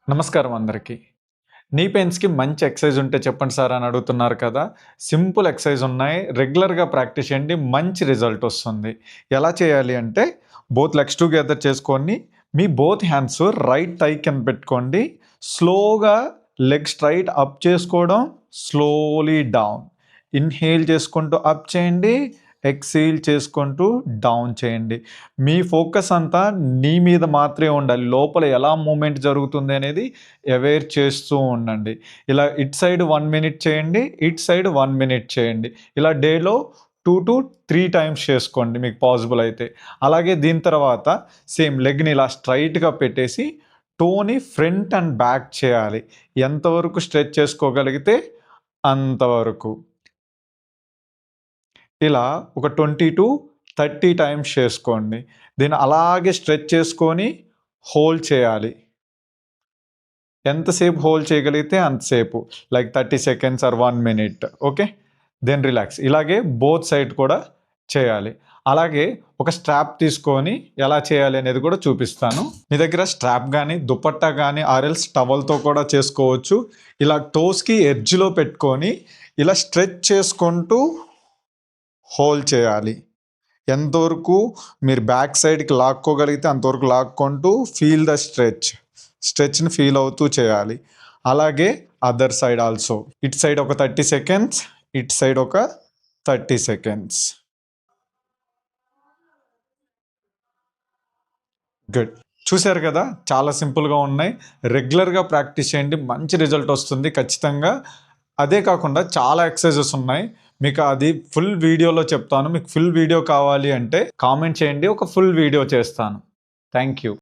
నమస్కారం అందరికీ. నీ పెయిన్స్‌కి మంచి ఎక్సర్సైజ్ ఉంటే చెప్పండి సార్ అని అడుగుతున్నారు కదా! సింపుల్ ఎక్సర్సైజ్ ఉన్నాయి. రెగ్యులర్‌గా ప్రాక్టీస్ చేయండి. మంచి రిజల్ట్ వస్తుంది. ఎలా చేయాలి అంటే బోత్ లెగ్స్ టుగెదర్ చేసుకొని మీ బోత్ హ్యాండ్స్ రైట్ థై కింద పెట్టుకోండి. స్లోగా లెగ్ స్ట్రెయిట్ అప్ చేసుకోవడం, స్లోలీ డౌన్. ఇన్‌హేల్ చేసుకుంటూ అప్ చేయండి. ఎక్స్‌హేల్ చేసుకుంటూ డౌన్ చేయండి. మీ ఫోకస్ అంతా నీ మీద మాత్రమే ఉండాలి. లోపల ఎలా మూవ్‌మెంట్ జరుగుతుంది అనేది అవేర్ చేస్తూ ఉండండి. ఇలా ఇటు సైడ్ 1 మినిట్ చేయండి. ఇటు సైడ్ 1 మినిట్ చేయండి. ఇలా డేలో 2-3 టైమ్స్ చేసుకోండి మీకు పాసిబుల్ అయితే. అలాగే దీని తర్వాత సేమ్ లెగ్‌ని ఇలా స్ట్రెయిట్‌గా పెట్టేసి టోని ఫ్రంట్ అండ్ బ్యాక్ చేయాలి. ఎంతవరకు స్ట్రెచ్ చేసుకోగలిగితే అంతవరకు. ఇలా ఒక 20-30 టైమ్స్ చేసుకోండి. దీన్ని అలాగే స్ట్రెచ్ చేసుకొని హోల్డ్ చేయాలి. ఎంతసేపు హోల్డ్ చేయగలిగితే అంతసేపు. Like 30 seconds or 1 minute. Okay. Then relax. ఇలాగే బోత్ సైడ్ కూడా చేయాలి. అలాగే ఒక స్ట్రాప్ తీసుకొని ఎలా చేయాలి అనేది కూడా చూపిస్తాను. మీ దగ్గర స్ట్రాప్ గానీ, దుపట్టా గానీ ఆర్ ఎల్స్ టవల్‌తో కూడా చేసుకోవచ్చు. ఇలా టోస్‌కి ఎడ్జ్‌లో పెట్టుకొని ఇలా స్ట్రెచ్ చేసుకుంటూ హోల్డ్ చేయాలి. ఎంతవరకు మీరు బ్యాక్ సైడ్‌కి లాక్కోగలిగితే అంతవరకు లాక్కుంటూ ఫీల్ ద స్ట్రెచ్‌ని ఫీల్ అవుతూ చేయాలి. అలాగే అదర్ సైడ్ ఆల్సో. ఇటు సైడ్ ఒక 30 సెకండ్స్, ఇటు సైడ్ ఒక 30 సెకండ్స్. గుడ్. చూసారు కదా! చాలా సింపుల్‌గా ఉన్నాయి. రెగ్యులర్‌గా ప్రాక్టీస్ చేయండి. మంచి రిజల్ట్ వస్తుంది ఖచ్చితంగా. అదే కాకుండా చాలా ఎక్సర్సైజెస్ ఉన్నాయి. మీకు అది ఫుల్ వీడియోలో చెప్తాను. మీకు ఫుల్ వీడియో కావాలి అంటే కామెంట్ చేయండి. ఒక ఫుల్ వీడియో చేస్తాను. Thank you.